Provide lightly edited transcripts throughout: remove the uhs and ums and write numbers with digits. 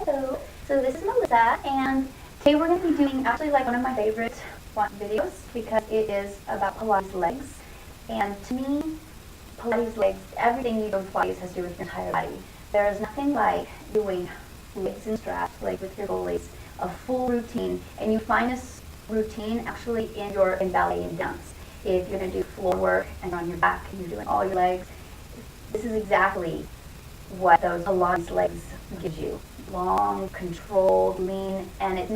Hello, so this is Melissa, and today we're going to be doing actually like one of my favorite videos because it is about Pilates legs. And to me, Pilates legs, everything you do in Pilates has to do with your entire body. There is nothing like doing legs and straps, like with your goalies, a full routine, and you find this routine actually in ballet and dance. If you're going to do floor work and on your back and you're doing all your legs, this is exactly what those Pilates legs gives you. Long, controlled, lean, and it's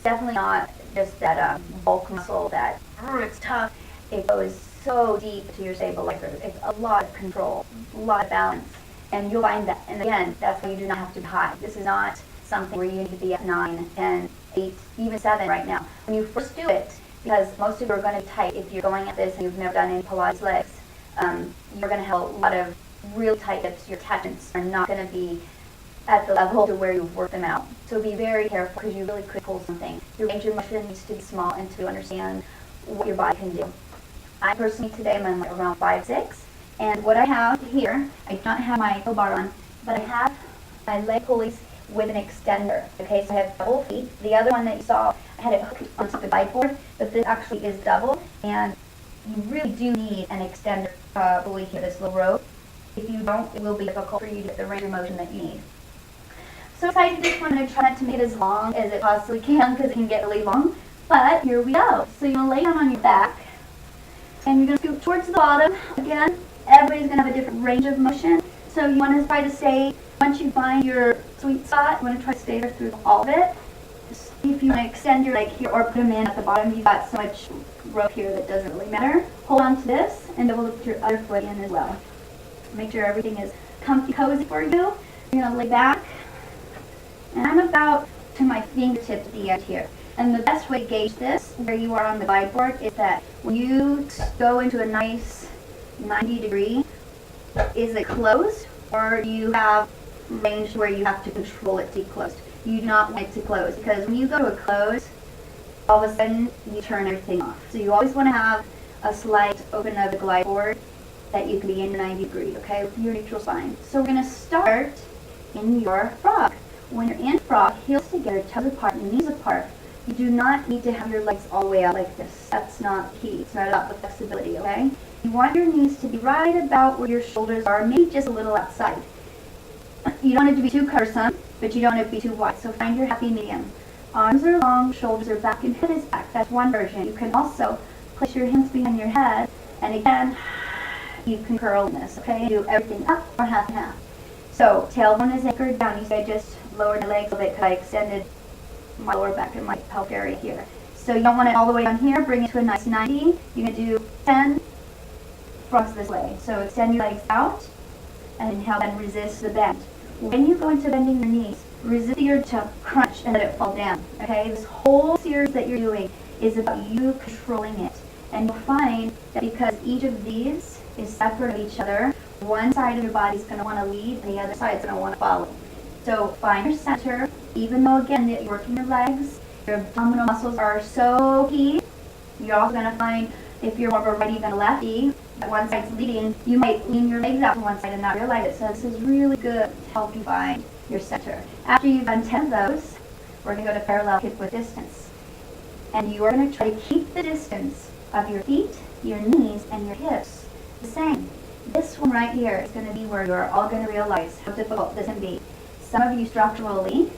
definitely not just that bulk muscle that it's tough. It goes so deep to your stabilizers. It's a lot of control, a lot of balance, and you'll find that. And again, that's why you do not have to be high. This is not something where you need to be at 9, 10, 8, even 7 right now. When you first do it, because most of you are going to be tight if you're going at this and you've never done any Pilates legs, you're going to have a lot of really tight hips. Your attachments are not going to be at the level to where you've worked them out. So be very careful because you really could pull something. Your range of motion needs to be small and to understand what your body can do. I personally today am around 5'6", and what I have here, I do not have my toe bar on, but I have my leg pulleys with an extender. Okay, so I have double feet. The other one that you saw, I had it hooked onto the guide board, but this actually is double, and you really do need an extender pulley here, this little rope. If you don't, it will be difficult for you to get the range of motion that you need. So excited this one. I'm going to try not to make it as long as it possibly can because it can get really long. But here we go. So you're going to lay down on your back and you're going to scoot towards the bottom. Again, everybody's going to have a different range of motion. So you want to try to stay, once you find your sweet spot, you want to try to stay there through all of it. Just see if you want to extend your leg here or put them in at the bottom. You've got so much rope here that doesn't really matter. Hold on to this and double lift your other foot in as well. Make sure everything is comfy, cozy for you. You're going to lay back. And I'm about to my fingertips at the end here. And the best way to gauge this, where you are on the guide board, is that when you go into a nice 90 degree, is it closed or do you have range where you have to control it to be closed? You do not want it to close because when you go to a close, all of a sudden you turn everything off. So you always want to have a slight open of the glide board that you can be in 90 degrees, okay, with your neutral spine. So we're going to start in your frog. When you're in frog, heels together, toes apart, knees apart, you do not need to have your legs all the way out like this. That's not key. It's not about the flexibility, okay? You want your knees to be right about where your shoulders are, maybe just a little outside. You don't want it to be too cumbersome, but you don't want it to be too wide. So find your happy medium. Arms are long, shoulders are back, and head is back. That's one version. You can also place your hands behind your head, and again, you can curl in this, okay? Do everything up or half and half. So tailbone is anchored down. You see I just lowered my legs a bit because I extended my lower back and my pelvic area here. So you don't want it all the way down here. Bring it to a nice 90. You're going to do 10 frogs this way. So extend your legs out and inhale and resist the bend. When you go into bending your knees, resist the urge to crunch and let it fall down. Okay? This whole series that you're doing is about you controlling it. And you'll find that because each of these is separate of each other, one side of your body is going to want to lead and the other side is going to want to follow. So find your center, even though again you're working your legs, your abdominal muscles are so key. You're also going to find if you're more of a righty than a lefty, that one side's leading, you might lean your legs out to one side and not realize it. So this is really good to help you find your center. After you've done 10 of those, we're going to go to parallel hip width distance. And you are going to try to keep the distance of your feet, your knees, and your hips the same. This one right here is going to be where you're all going to realize how difficult this can be. Some of you structurally,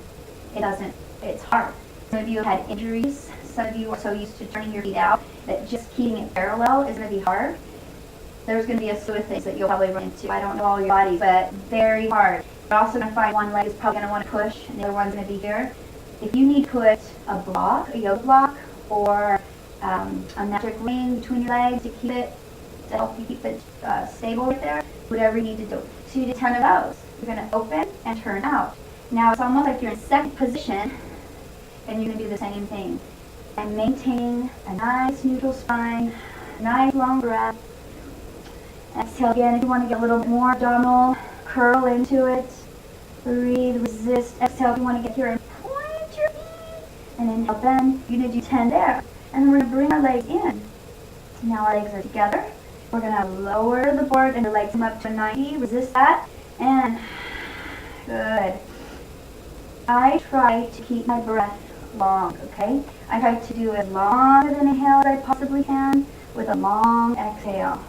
it's hard. Some of you have had injuries. Some of you are so used to turning your feet out that just keeping it parallel is going to be hard. There's going to be a slew of things that you'll probably run into. I don't know all your bodies, but very hard. You're also going to find one leg is probably going to want to push and the other one's going to be here. If you need to put a block, a yoga block, or a magic ring between your legs to help you keep it stable right there, whatever you need to do. So you do 10 of those. You're going to open and turn out. Now it's almost like you're in second position and you're going to do the same thing. And maintain a nice neutral spine, nice long breath. Exhale again if you want to get a little bit more abdominal, curl into it. Breathe, resist. Exhale if you want to get here and point your feet. And inhale, bend. You're going to do 10 there. And then we're going to bring our legs in. Now our legs are together. We're going to lower the board and the legs come up to 90. Resist that. And good. I try to keep my breath long, okay? I try to do as long of an inhale as I possibly can with a long exhale.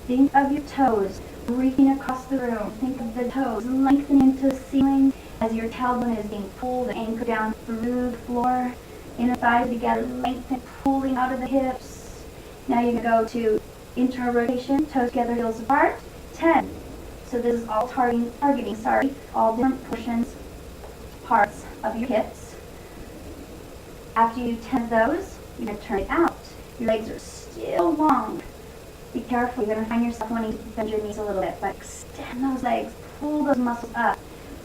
Think of your toes reaching across the room. Think of the toes lengthening into the ceiling as your tailbone is being pulled and anchored down through the floor. Inner thighs together, lengthen, pulling out of the hips. Now you're going to go to internal rotation, toes together, heels apart. 10. So this is all targeting all different portions, parts of your hips. After you do 10 of those, you're going to turn it out. Your legs are still long. Be careful, you're going to find yourself wanting to bend your knees a little bit, but extend those legs, pull those muscles up,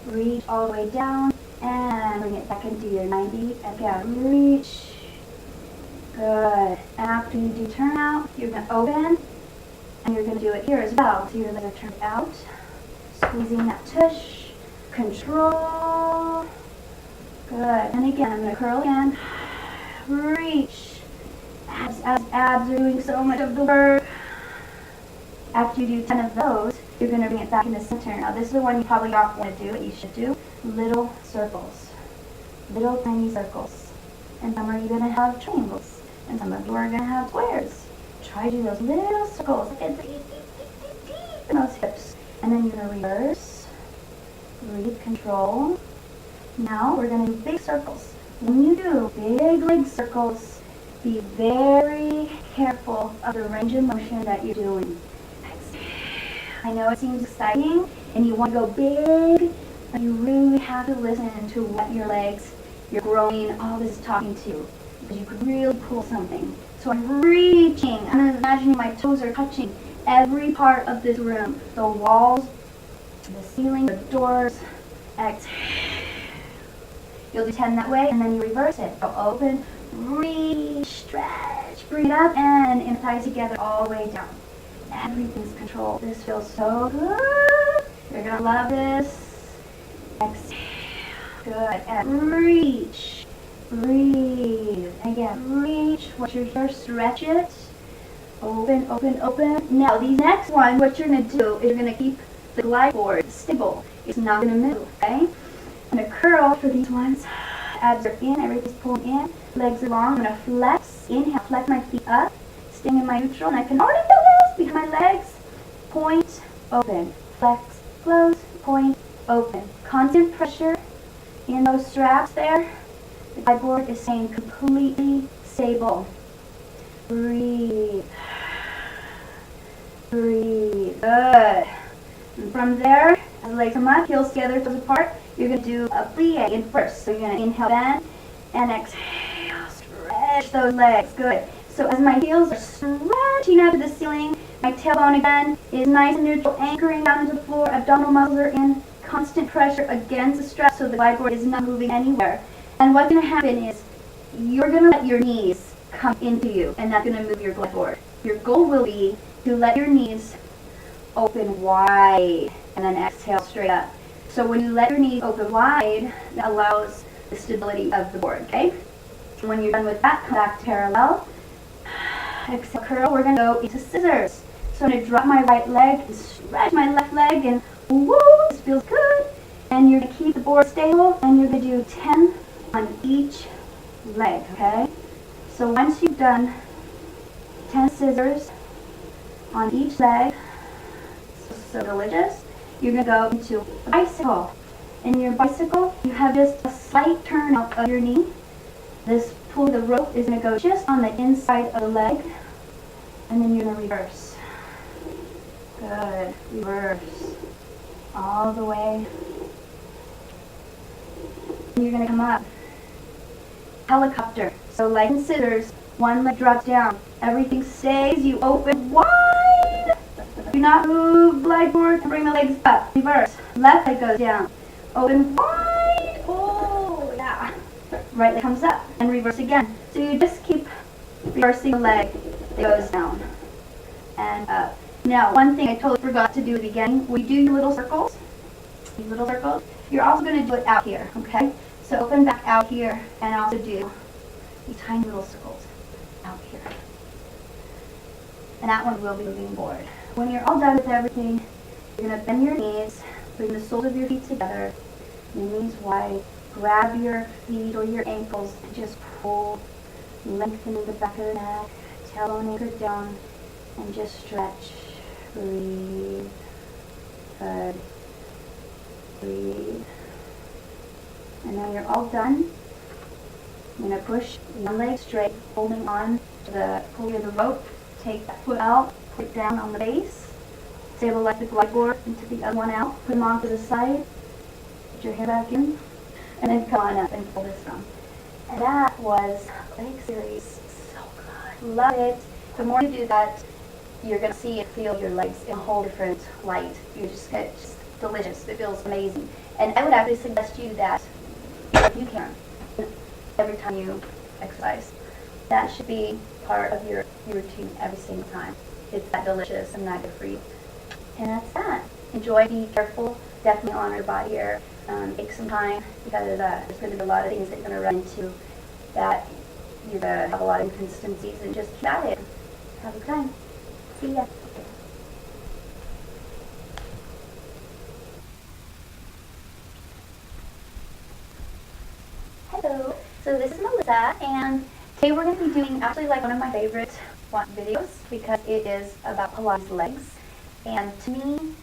reach all the way down, and bring it back into your 90. Again, reach. Good. After you do turn out, you're going to open, and you're going to do it here as well. So your legs are turned out, squeezing that tush, control. Good. And again, I'm going to curl again, reach. Abs are doing so much of the work. After you do 10 of those, you're going to bring it back in the center. Now this is the one you probably don't want to do, but you should do. Little circles. Little tiny circles. And some are you going to have triangles. And some of you are going to have squares. Try to do those little circles. Get deep in those hips. And then you're going to reverse. Breathe, control. Now we're going to do big circles. When you do big leg circles, be very careful of the range of motion that you're doing. I know it seems exciting and you want to go big, but you really have to listen to what your legs, your groin, all this is talking to you. Because you could really pull something. So I'm reaching. I'm imagining my toes are touching every part of this room. The walls, the ceiling, the doors. Exhale. You'll do 10 that way and then you reverse it. Go open, reach, stretch, breathe up, and in thighs together all the way down. Everything's controlled. This feels so good. You're going to love this. Exhale. Good. And reach. Breathe. Again, reach. Once you're here, stretch it. Open, open, open. Now, these next ones, what you're going to do is you're going to keep the glide board stable. It's not going to move, okay? I'm going to curl for these ones. Abs are in. Everything's pulling in. Legs are long. I'm going to flex. Inhale. Flex my feet up. Staying in my neutral. And I can already feel this behind my legs. Point, open. Flex, close, point, open. Constant pressure in those straps there. The glide board is staying completely stable. Breathe. Breathe. Good. And from there, as the legs come up, heels together, toes apart, you're going to do a plie in first. So you're going to inhale, bend, and exhale. Stretch those legs. Good. So as my heels are stretching up to the ceiling, my tailbone again is nice and neutral, anchoring down into the floor. Abdominal muscles are in constant pressure against the strap, so the glide board is not moving anywhere. And what's going to happen is you're going to let your knees come into you, and that's going to move your glide board. Your goal will be to let your knees open wide, and then exhale straight up. So when you let your knees open wide, that allows the stability of the board, okay? When you're done with that, come back parallel. Exhale, curl. We're going to go into scissors. So I'm going to drop my right leg and stretch my left leg, and woo, this feels good. And you're going to keep the board stable, and you're going to do 10 on each leg, okay? So once you've done 10 scissors on each leg, so delicious, you're going to go into a bicycle. In your bicycle, you have just a slight turn out of your knee. This pull of the rope is going to go just on the inside of the leg, and then you're going to reverse. Good. Reverse. All the way. And you're going to come up. Helicopter. So like in scissors, one leg drops down. Everything stays. You open wide. Do not move glide board and bring the legs up. Reverse. Left leg goes down. Open wide. Oh, yeah. Right leg comes up and reverse again. So you just keep reversing the leg that goes down and up. Now, one thing I totally forgot to do at the beginning, when you do your little circles, you're also going to do it out here, okay? So open back out here and also do these tiny little circles out here. And that one will be moving forward. When you're all done with everything, you're going to bend your knees, bring the soles of your feet together, your knees wide, grab your feet or your ankles and just pull, lengthening the back of the neck, tailbone anchored down, and just stretch. Breathe. Good. Breathe. And now you're all done. I'm going to push one leg straight, holding on to the pulley of the rope. Take that foot out, put it down on the base. Stabilize the glide board into the other one out. Put them off to the side. Put your hair back in. And then come on up and pull this down. And that was leg series. So good. Love it. The more you do that, you're going to see and feel your legs in a whole different light. It's just delicious. It feels amazing. And I would actually suggest you that if you can, every time you exercise, that should be part of your routine every single time. It's that delicious and that good for you. And that's that. Enjoy, be careful, definitely honor your body here. Take some time because there's going to be a lot of things that you're going to run into that you're going to have a lot of inconsistencies, and just keep at it. Have a good time. See ya. Hello. So this is Melissa, and today we're going to be doing actually like one of my favorite videos because it is about Pilates legs. And to me,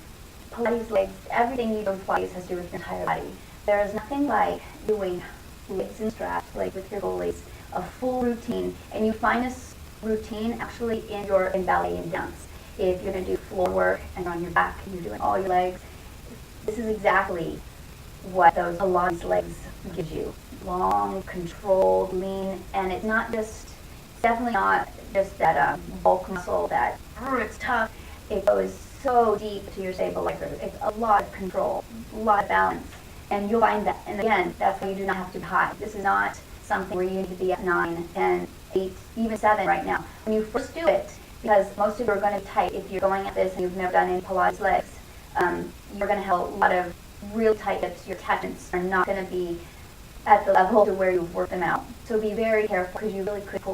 Pilates legs, everything you do in Pilates has to do with your entire body. There is nothing like doing legs and straps, like with your goalies, a full routine. And you find this routine actually in ballet and dance. If you're going to do floor work and you're on your back and you're doing all your legs, this is exactly what those Pilates legs gives you. Long, controlled, lean, and it's definitely not just that bulk muscle that it's tough. It goes so deep to your stabilizer. It's a lot of control, a lot of balance, and you'll find that. And again, that's why you do not have to be high. This is not something where you need to be at 9, 10, 8, even 7 right now. When you first do it, because most of you are going to be tight if you're going at this and you've never done any Pilates legs, you're going to have a lot of real tight hips. Your attachments are not going to be at the level to where you've worked them out. So be very careful because you really could pull